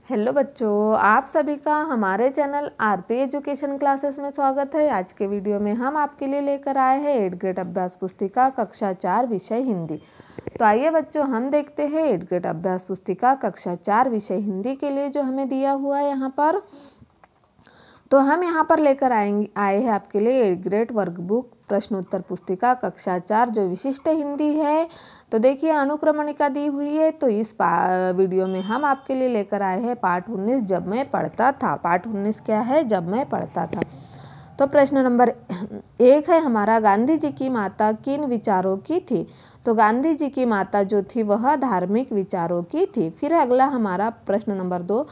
Hello बच्चों, आप सभी का हमारे चैनल आरती एजुकेशन क्लासेस में स्वागत है। आज के वीडियो में हम आपके लिए लेकर आए हैं 8th ग्रेड अभ्यास पुस्तिका कक्षा 4 विषय हिंदी। तो आइए बच्चों, हम देखते हैं 8th ग्रेड अभ्यास पुस्तिका कक्षा 4 विषय हिंदी के लिए जो हमें दिया हुआ है यहाँ पर। तो हम यहाँ पर लेकर आए हैं आपके लिए 8th ग्रेड वर्कबुक प्रश्नोत्तर पुस्तिका कक्षा 4 जो विशिष्ट हिंदी है। तो देखिए, अनुक्रमणिका दी हुई है। तो इस वीडियो में हम आपके लिए लेकर आए हैं पाठ 19 जब मैं पढ़ता था। पाठ 19 क्या है? जब मैं पढ़ता था। तो प्रश्न नंबर 1 है हमारा, गांधी जी की माता किन विचारों की थी? तो गांधी जी की माता जो थी वह धार्मिक विचारों की थी। फिर अगला हमारा प्रश्न नंबर 2,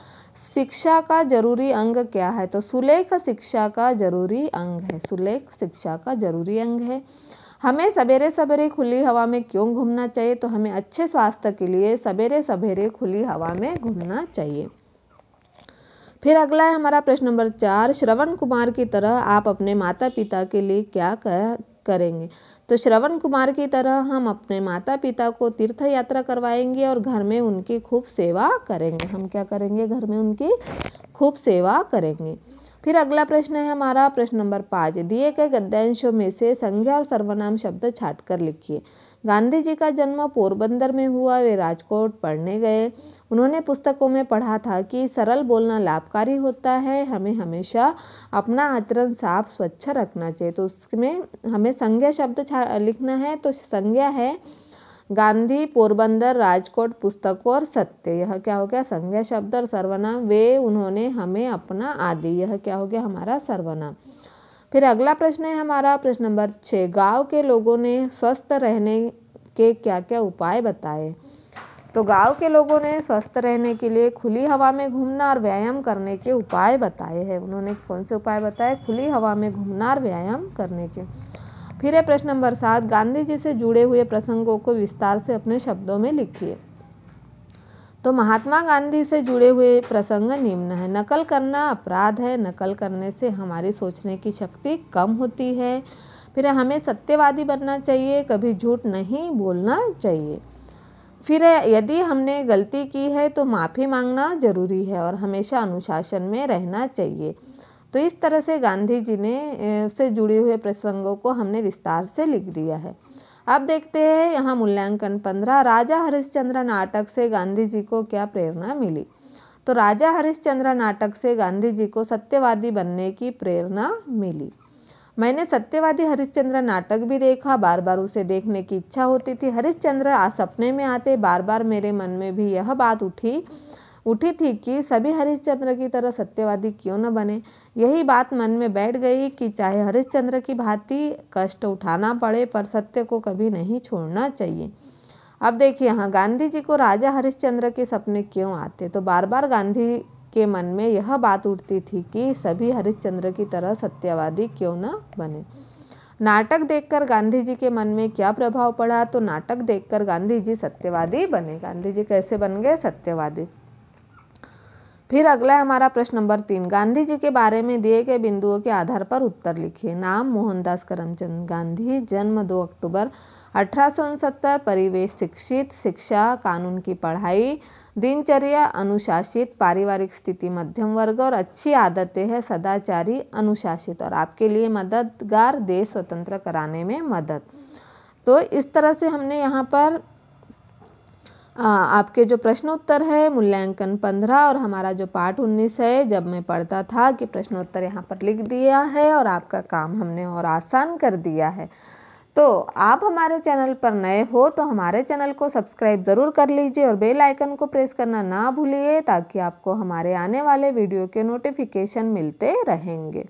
शिक्षा का जरूरी अंग क्या है? तो सुलेख शिक्षा का जरूरी अंग है। सुलेख शिक्षा का जरूरी अंग है। हमें सवेरे सवेरे खुली हवा में क्यों घूमना चाहिए? तो हमें अच्छे स्वास्थ्य के लिए सवेरे सवेरे खुली हवा में घूमना चाहिए। फिर अगला है हमारा प्रश्न नंबर 4, श्रवण कुमार की तरह आप अपने माता पिता के लिए क्या करेंगे? तो श्रवण कुमार की तरह हम अपने माता पिता को तीर्थ यात्रा करवाएंगे और घर में उनकी खूब सेवा करेंगे। हम क्या करेंगे? घर में उनकी खूब सेवा करेंगे। फिर अगला प्रश्न है हमारा प्रश्न नंबर 5, दिए गए गद्यांशों में से संज्ञा और सर्वनाम शब्द छांटकर लिखिए। गांधी जी का जन्म पोरबंदर में हुआ। वे राजकोट पढ़ने गए। उन्होंने पुस्तकों में पढ़ा था कि सरल बोलना लाभकारी होता है। हमें हमेशा अपना आचरण साफ स्वच्छ रखना चाहिए। तो उसमें हमें संज्ञा शब्द लिखना है। तो संज्ञा है गांधी, पोरबंदर, राजकोट, पुस्तकों और सत्य। यह क्या हो गया? संज्ञा शब्द। और सर्वनाम वे, उन्होंने, हमें, अपना, आदि। यह क्या हो गया? हमारा सर्वनाम। फिर अगला प्रश्न है हमारा प्रश्न नंबर 6, गांव के लोगों ने स्वस्थ रहने के क्या क्या उपाय बताए? तो गांव के लोगों ने स्वस्थ रहने के लिए खुली हवा में घूमना और व्यायाम करने के उपाय बताए हैं। उन्होंने कौन से उपाय बताए? खुली हवा में घूमना और व्यायाम करने के। फिर है प्रश्न नंबर 7, गांधी जी से जुड़े हुए प्रसंगों को विस्तार से अपने शब्दों में लिखिए। तो महात्मा गांधी से जुड़े हुए प्रसंग निम्न है। नकल करना अपराध है। नकल करने से हमारी सोचने की शक्ति कम होती है। फिर हमें सत्यवादी बनना चाहिए, कभी झूठ नहीं बोलना चाहिए। फिर यदि हमने गलती की है तो माफ़ी मांगना जरूरी है और हमेशा अनुशासन में रहना चाहिए। तो इस तरह से गांधी जी ने से जुड़े हुए प्रसंगों को हमने विस्तार से लिख दिया है। अब देखते हैं यहाँ मूल्यांकन 15, राजा हरिश्चंद्र नाटक से गांधी जी को क्या प्रेरणा मिली? तो राजा हरिश्चंद्र नाटक से गांधी जी को सत्यवादी बनने की प्रेरणा मिली। मैंने सत्यवादी हरिश्चंद्र नाटक भी देखा। बार बार उसे देखने की इच्छा होती थी। हरिश्चंद्र सपने में आते। बार बार मेरे मन में भी यह बात उठी थी कि सभी हरिश्चंद्र की तरह सत्यवादी क्यों न बने। यही बात मन में बैठ गई कि चाहे हरिश्चंद्र की भांति कष्ट उठाना पड़े पर सत्य को कभी नहीं छोड़ना चाहिए। अब देखिए, यहाँ गांधी जी को राजा हरिश्चंद्र के सपने क्यों आते? तो बार बार गांधी के मन में यह बात उठती थी कि सभी हरिश्चंद्र की तरह सत्यवादी क्यों न बने। नाटक देखकर गांधी जी के मन में क्या प्रभाव पड़ा? तो नाटक देखकर गांधी जी सत्यवादी बने। गांधी जी कैसे बन गए? सत्यवादी। फिर अगला है हमारा प्रश्न नंबर 3, गांधी जी के बारे में दिए गए बिंदुओं के आधार पर उत्तर लिखिए। नाम मोहनदास करमचंद गांधी, जन्म 2 अक्टूबर 1869, परिवेश शिक्षित, शिक्षा कानून की पढ़ाई, दिनचर्या अनुशासित, पारिवारिक स्थिति मध्यम वर्ग और अच्छी आदतें हैं सदाचारी, अनुशासित और आपके लिए मददगार, देश स्वतंत्र कराने में मदद। तो इस तरह से हमने यहाँ पर आपके जो प्रश्न उत्तर है मूल्यांकन 15 और हमारा जो पाठ 19 है जब मैं पढ़ता था कि प्रश्नोत्तर यहाँ पर लिख दिया है और आपका काम हमने और आसान कर दिया है। तो आप हमारे चैनल पर नए हो तो हमारे चैनल को सब्सक्राइब ज़रूर कर लीजिए और बेल आइकन को प्रेस करना ना भूलिए ताकि आपको हमारे आने वाले वीडियो के नोटिफिकेशन मिलते रहेंगे।